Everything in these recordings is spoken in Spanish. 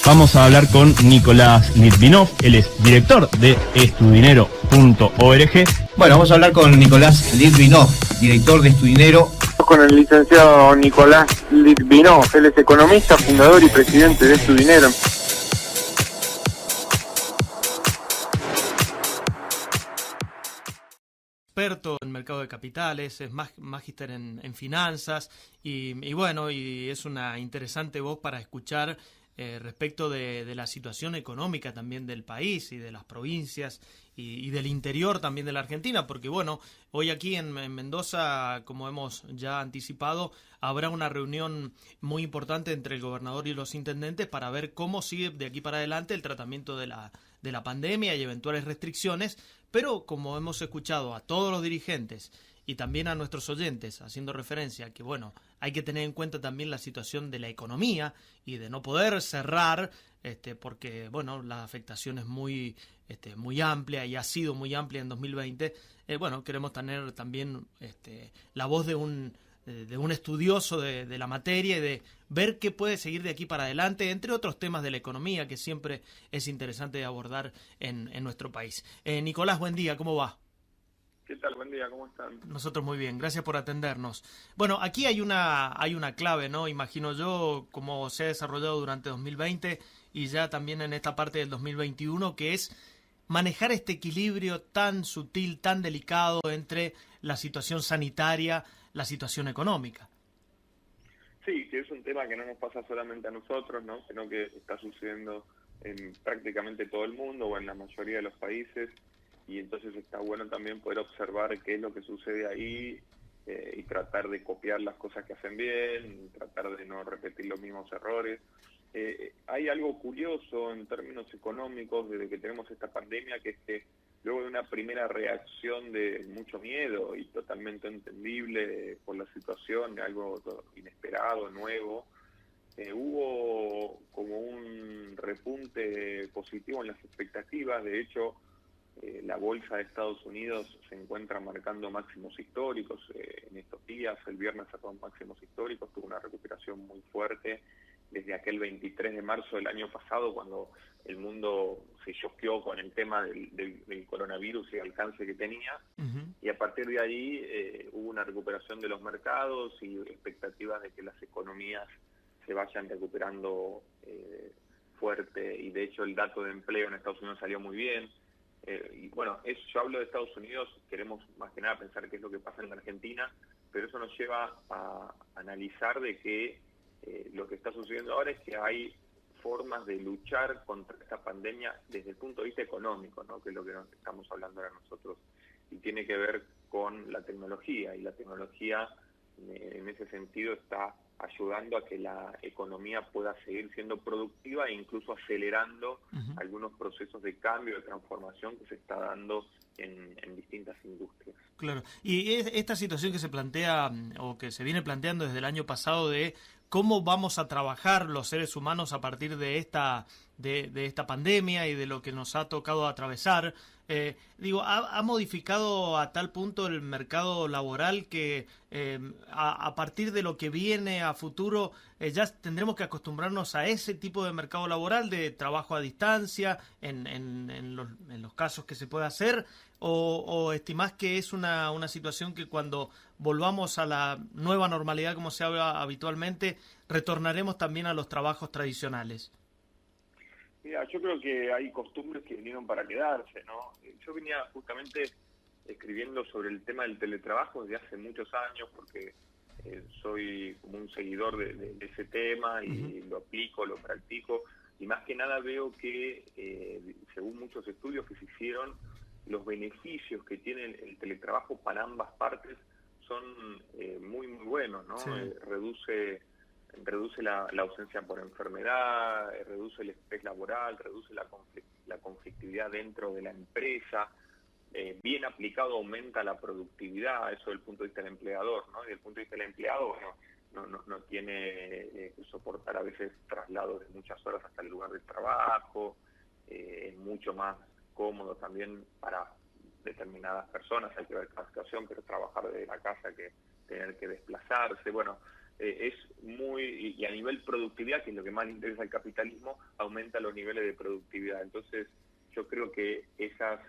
Vamos a hablar con Nicolás Litvinov, él es director de estudinero.org. Bueno, vamos a hablar con Nicolás Litvinov, director de Estudinero. Con el licenciado Nicolás Litvinov, él es economista, fundador y presidente de Estudinero. Experto en mercado de capitales, es magíster en finanzas y bueno, y es una interesante voz para escuchar respecto de la situación económica también del país y de las provincias y del interior también de la Argentina, porque bueno, hoy aquí en Mendoza, como hemos ya anticipado, habrá una reunión muy importante entre el gobernador y los intendentes para ver cómo sigue de aquí para adelante el tratamiento de la pandemia y eventuales restricciones, pero como hemos escuchado a todos los dirigentes y también a nuestros oyentes, haciendo referencia a que, bueno, hay que tener en cuenta también la situación de la economía y de no poder cerrar, porque, bueno, la afectación es muy amplia y ha sido muy amplia en 2020. Bueno, queremos tener también la voz de un estudioso de la materia y de ver qué puede seguir de aquí para adelante, entre otros temas de la economía que siempre es interesante de abordar en nuestro país. Nicolás, buen día, ¿cómo va? ¿Qué tal? Buen día, ¿cómo están? Nosotros muy bien, gracias por atendernos. Bueno, aquí hay una clave, ¿no? Imagino yo, como se ha desarrollado durante 2020 y ya también en esta parte del 2021, que es manejar este equilibrio tan sutil, tan delicado entre la situación sanitaria, la situación económica. Sí, que es un tema que no nos pasa solamente a nosotros, ¿no? Sino que está sucediendo en prácticamente todo el mundo o en la mayoría de los países. Y entonces está bueno también poder observar qué es lo que sucede ahí y tratar de copiar las cosas que hacen bien, tratar de no repetir los mismos errores. Hay algo curioso en términos económicos desde que tenemos esta pandemia, que es que luego de una primera reacción de mucho miedo y totalmente entendible por la situación, de algo inesperado, nuevo, hubo como un repunte positivo en las expectativas. De hecho, la bolsa de Estados Unidos se encuentra marcando máximos históricos en estos días. El viernes sacó máximos históricos, tuvo una recuperación muy fuerte desde aquel 23 de marzo del año pasado, cuando el mundo se choqueó con el tema del coronavirus y el alcance que tenía. Uh-huh. Y a partir de ahí hubo una recuperación de los mercados y expectativas de que las economías se vayan recuperando fuerte. Y de hecho el dato de empleo en Estados Unidos salió muy bien. Y bueno, yo hablo de Estados Unidos, queremos más que nada pensar qué es lo que pasa en la Argentina, pero eso nos lleva a analizar de que lo que está sucediendo ahora es que hay formas de luchar contra esta pandemia desde el punto de vista económico, ¿no? Que es lo que nos estamos hablando ahora nosotros, y tiene que ver con la tecnología, y la tecnología en ese sentido está ayudando a que la economía pueda seguir siendo productiva e incluso acelerando uh-huh. algunos procesos de cambio, de transformación que se está dando en distintas industrias. Claro, y esta situación que se plantea o que se viene planteando desde el año pasado de cómo vamos a trabajar los seres humanos a partir de esta pandemia y de lo que nos ha tocado atravesar, ha modificado a tal punto el mercado laboral que a partir de lo que viene a futuro ya tendremos que acostumbrarnos a ese tipo de mercado laboral de trabajo a distancia en los casos que se pueda hacer, o estimás que es una situación que cuando volvamos a la nueva normalidad como se habla habitualmente retornaremos también a los trabajos tradicionales. Mira, yo creo que hay costumbres que vinieron para quedarse, ¿no? Yo venía justamente escribiendo sobre el tema del teletrabajo desde hace muchos años, porque soy como un seguidor de ese tema y uh-huh. lo aplico, lo practico, y más que nada veo que, según muchos estudios que se hicieron, los beneficios que tiene el teletrabajo para ambas partes son muy, muy buenos, ¿no? Sí. Reduce la ausencia por enfermedad, reduce el estrés laboral, reduce la conflictividad dentro de la empresa. Bien aplicado aumenta la productividad, eso desde el punto de vista del empleador, ¿no? Desde el punto de vista del empleado, bueno, no tiene que soportar a veces traslados de muchas horas hasta el lugar de trabajo, es mucho más cómodo también para determinadas personas, hay que ver cada situación, pero trabajar desde la casa que tener que desplazarse. Bueno, es muy, y a nivel productividad, que es lo que más le interesa al capitalismo, aumenta los niveles de productividad. Entonces, yo creo que esas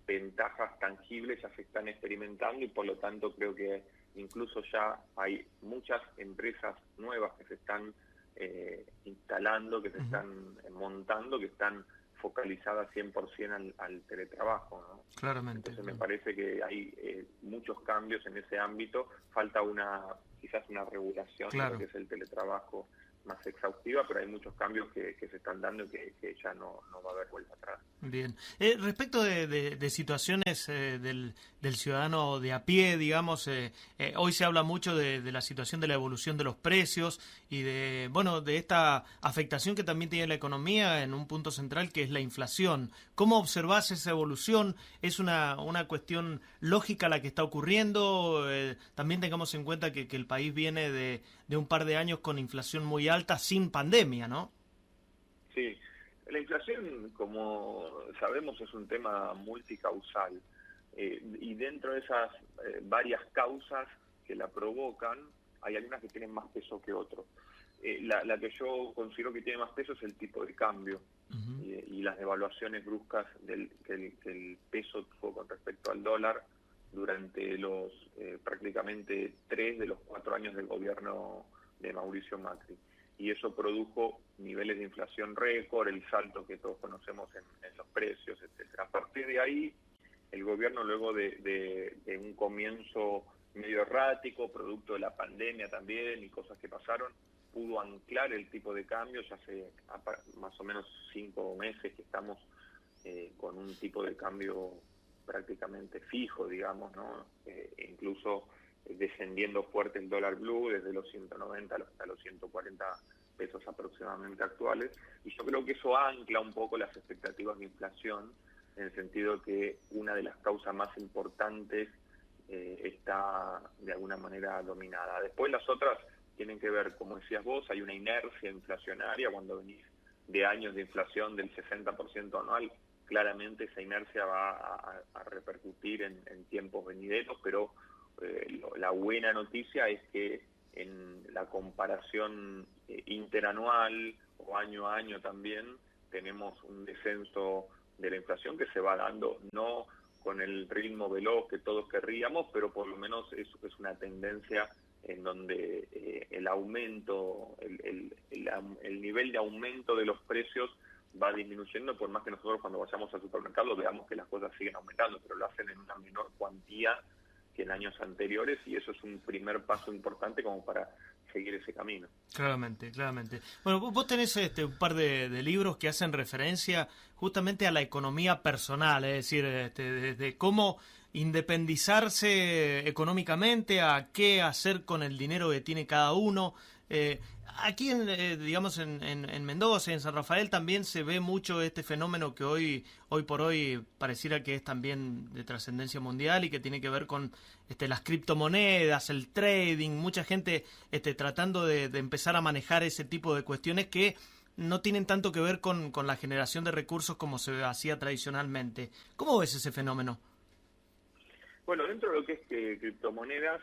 ventajas tangibles ya se están experimentando y por lo tanto creo que incluso ya hay muchas empresas nuevas que se están instalando, que se están montando, que están focalizadas 100% al teletrabajo, ¿no? Claramente. Entonces me parece que hay muchos cambios en ese ámbito, falta quizás una regulación de lo que es el teletrabajo más exhaustiva, pero hay muchos cambios que se están dando y que ya no va a haber vuelta atrás. Bien. Respecto de situaciones del ciudadano de a pie, digamos, hoy se habla mucho de la situación de la evolución de los precios y de esta afectación que también tiene la economía en un punto central que es la inflación. ¿Cómo observás esa evolución? ¿Es una cuestión lógica la que está ocurriendo? También tengamos en cuenta que el país viene de un par de años con inflación muy alta sin pandemia, ¿no? Sí. La inflación, como sabemos, es un tema multicausal y dentro de esas varias causas que la provocan, hay algunas que tienen más peso que otras. La que yo considero que tiene más peso es el tipo de cambio y las devaluaciones bruscas que el peso tuvo con respecto al dólar durante los prácticamente 3 de los 4 años del gobierno de Mauricio Macri. Y eso produjo niveles de inflación récord, el salto que todos conocemos en los precios, etcétera. A partir de ahí, el gobierno, luego de un comienzo medio errático, producto de la pandemia también y cosas que pasaron, pudo anclar el tipo de cambio. Ya hace más o menos 5 meses que estamos con un tipo de cambio prácticamente fijo, digamos, ¿no? Incluso descendiendo fuerte el dólar blue desde los 190 hasta los 140 pesos aproximadamente actuales, y yo creo que eso ancla un poco las expectativas de inflación, en el sentido que una de las causas más importantes está de alguna manera dominada. Después las otras tienen que ver, como decías vos, hay una inercia inflacionaria. Cuando venís de años de inflación del 60% anual, claramente esa inercia va a repercutir en tiempos venideros, pero la buena noticia es que en la comparación interanual o año a año también tenemos un descenso de la inflación que se va dando, no con el ritmo veloz que todos querríamos, pero por lo menos es una tendencia en donde el aumento, el nivel de aumento de los precios va disminuyendo, por más que nosotros cuando vayamos al supermercado veamos que las cosas siguen aumentando, pero lo hacen en una menor cuantía que en años anteriores, y eso es un primer paso importante como para seguir ese camino. Claramente. Bueno, vos tenés un par de libros que hacen referencia justamente a la economía personal, es decir, de cómo independizarse económicamente, a qué hacer con el dinero que tiene cada uno. Aquí, digamos, en Mendoza, en San Rafael, también se ve mucho este fenómeno que hoy por hoy pareciera que es también de trascendencia mundial y que tiene que ver con las criptomonedas, el trading, mucha gente tratando de empezar a manejar ese tipo de cuestiones que no tienen tanto que ver con la generación de recursos como se hacía tradicionalmente. ¿Cómo ves ese fenómeno? Bueno, dentro de lo que es criptomonedas,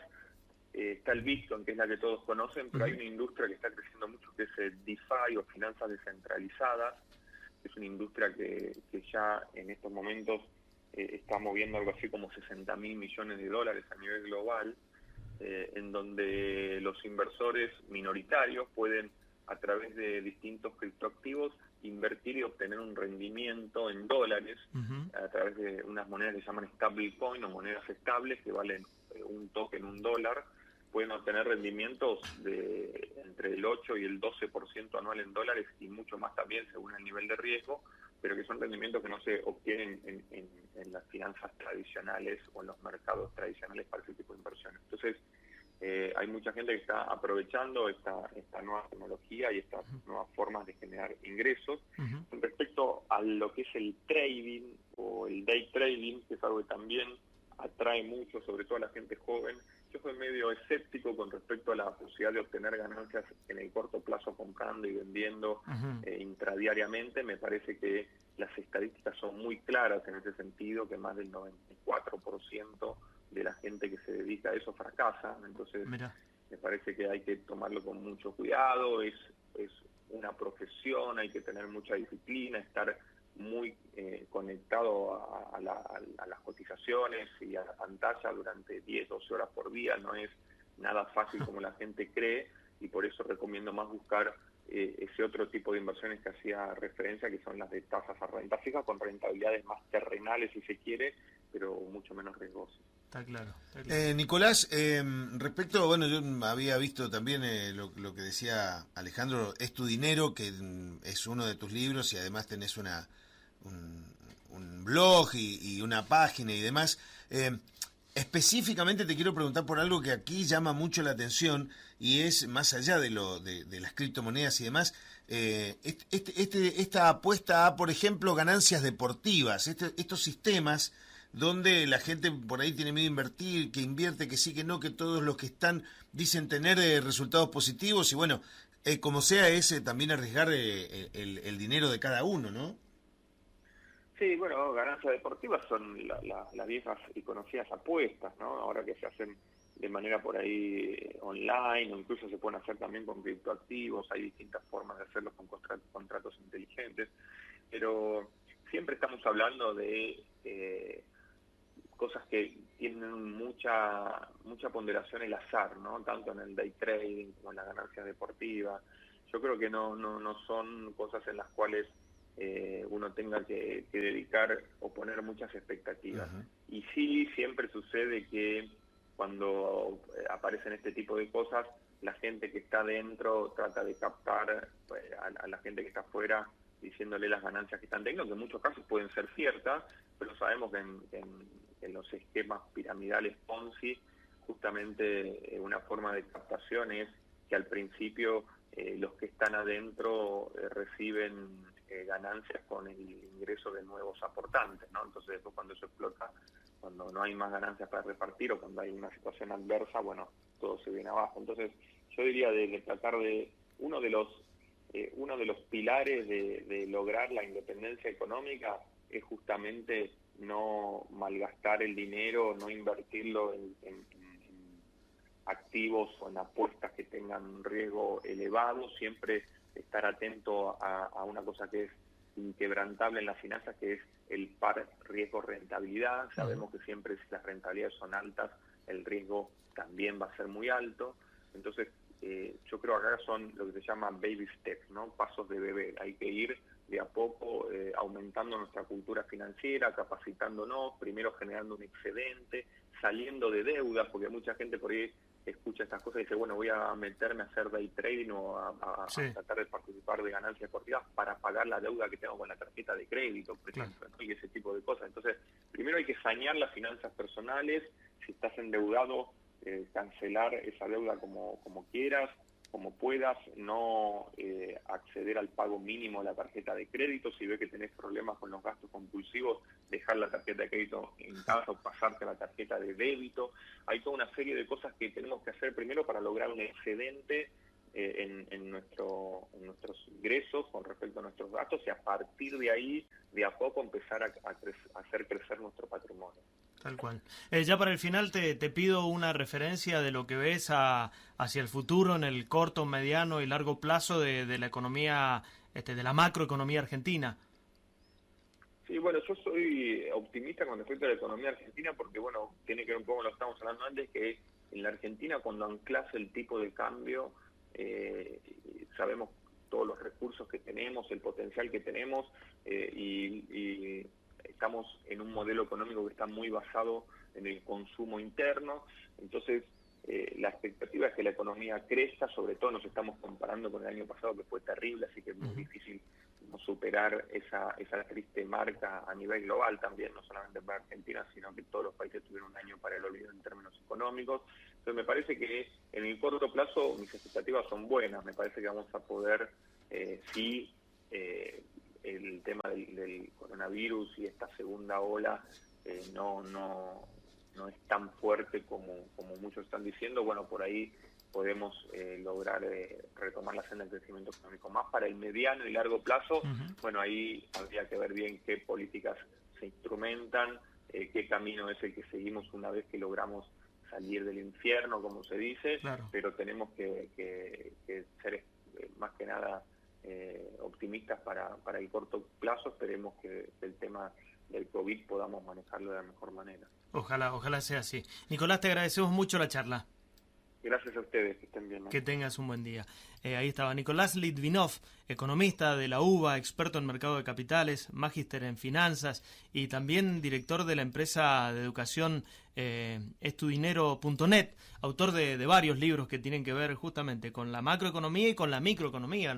está el Bitcoin, que es la que todos conocen, pero hay una industria que está creciendo mucho, que es el DeFi o finanzas descentralizadas. Es una industria que ya en estos momentos está moviendo algo así como 60.000 millones de dólares a nivel global, en donde los inversores minoritarios pueden, a través de distintos criptoactivos, invertir y obtener un rendimiento en dólares a través de unas monedas que se llaman stablecoin o monedas estables que valen un token, $1. Pueden obtener rendimientos de entre el 8 y el 12% anual en dólares y mucho más también según el nivel de riesgo, pero que son rendimientos que no se obtienen en las finanzas tradicionales o en los mercados tradicionales para ese tipo de inversiones. Entonces, hay mucha gente que está aprovechando esta nueva tecnología y estas nuevas formas de generar ingresos. Con respecto a lo que es el trading o el day trading, que es algo que también atrae mucho, sobre todo a la gente joven, yo soy medio escéptico con respecto a la posibilidad de obtener ganancias en el corto plazo comprando y vendiendo intradiariamente. Me parece que las estadísticas son muy claras en ese sentido, que más del 94% de la gente que se dedica a eso fracasa. Entonces, Me parece que hay que tomarlo con mucho cuidado, es una profesión, hay que tener mucha disciplina, estar muy conectado a las cotizaciones y a la pantalla durante 10, 12 horas por día. No es nada fácil como la gente cree, y por eso recomiendo más buscar ese otro tipo de inversiones que hacía referencia, que son las de tasas a renta fija, con rentabilidades más terrenales si se quiere, pero mucho menos riesgosas. Está claro. Está claro. Nicolás, respecto, bueno, yo había visto también lo que decía Alejandro, Es tu dinero, que es uno de tus libros, y además tenés un blog y una página y demás. Específicamente te quiero preguntar por algo que aquí llama mucho la atención, y es más allá de las criptomonedas y demás, esta apuesta a, por ejemplo, ganancias deportivas, estos sistemas donde la gente por ahí tiene miedo a invertir, que invierte, que sí, que no, que todos los que están dicen tener resultados positivos, y bueno, como sea, es también arriesgar el dinero de cada uno, ¿no? Sí, bueno, ganancias deportivas son las viejas y conocidas apuestas, ¿no? Ahora que se hacen de manera por ahí online, o incluso se pueden hacer también con criptoactivos, hay distintas formas de hacerlos con contratos inteligentes, pero siempre estamos hablando de cosas que tienen mucha ponderación el azar, ¿no? Tanto en el day trading como en las ganancias deportivas. Yo creo que no son cosas en las cuales uno tenga que dedicar o poner muchas expectativas. Uh-huh. Y sí, siempre sucede que cuando aparecen este tipo de cosas, la gente que está dentro trata de captar a la gente que está afuera, diciéndole las ganancias que están teniendo, que en muchos casos pueden ser ciertas, pero sabemos que en los esquemas piramidales Ponzi, justamente una forma de captación es que al principio los que están adentro reciben ganancias con el ingreso de nuevos aportantes, ¿no? Entonces después, cuando eso explota, cuando no hay más ganancias para repartir o cuando hay una situación adversa, bueno, todo se viene abajo. Entonces yo diría de tratar de uno de los pilares de lograr la independencia económica es justamente no malgastar el dinero, no invertirlo en activos o en apuestas que tengan un riesgo elevado, siempre estar atento a una cosa que es inquebrantable en las finanzas, que es el par riesgo-rentabilidad. Sabemos que siempre, si las rentabilidades son altas, el riesgo también va a ser muy alto. Entonces, yo creo que acá son lo que se llama baby steps, ¿no? Pasos de bebé. Hay que ir de a poco aumentando nuestra cultura financiera, capacitándonos, primero generando un excedente, saliendo de deudas, porque mucha gente por ahí escucha estas cosas y dice, bueno, voy a meterme a hacer day trading o a tratar de participar de ganancias deportivas para pagar la deuda que tengo con la tarjeta de crédito, por ejemplo, ¿no? Y ese tipo de cosas. Entonces, primero hay que sanear las finanzas personales. Si estás endeudado, cancelar esa deuda como quieras, como puedas, no acceder al pago mínimo de la tarjeta de crédito. Si ves que tenés problemas con los gastos compulsivos, dejar la tarjeta de crédito en casa o pasarte a la tarjeta de débito. Hay toda una serie de cosas que tenemos que hacer primero para lograr un excedente en nuestros ingresos con respecto a nuestros gastos, y a partir de ahí, de a poco, empezar a hacer crecer nuestro patrimonio. Tal cual. Ya para el final te pido una referencia de lo que ves hacia el futuro en el corto, mediano y largo plazo de la economía, de la macroeconomía argentina. Sí, bueno, yo soy optimista con respecto a la economía argentina porque, bueno, tiene que ver un poco con lo que estábamos hablando antes, que en la Argentina, cuando anclas el tipo de cambio, sabemos todos los recursos que tenemos, el potencial que tenemos, y estamos en un modelo económico que está muy basado en el consumo interno. Entonces, la expectativa es que la economía crezca. Sobre todo nos estamos comparando con el año pasado, que fue terrible, así que es muy difícil no superar esa triste marca a nivel global también, no solamente para Argentina, sino que todos los países tuvieron un año para el olvido en términos económicos. Entonces me parece que en el corto plazo mis expectativas son buenas. Me parece que vamos a poder, el tema del coronavirus y esta segunda ola no es tan fuerte como muchos están diciendo, bueno, por ahí podemos lograr retomar la senda del crecimiento económico. Más para el mediano y largo plazo, bueno, ahí habría que ver bien qué políticas se instrumentan, qué camino es el que seguimos una vez que logramos salir del infierno, como se dice, Claro. pero tenemos que ser más que nada optimistas para el corto plazo. Esperemos que el tema del COVID podamos manejarlo de la mejor manera. Ojalá sea así. Nicolás, te agradecemos mucho la charla. Gracias a ustedes, que estén bien, ¿no? Que tengas un buen día. Ahí estaba Nicolás Litvinov, economista de la UBA, experto en mercado de capitales, magíster en finanzas y también director de la empresa de educación estudinero.net, autor de varios libros que tienen que ver justamente con la macroeconomía y con la microeconomía.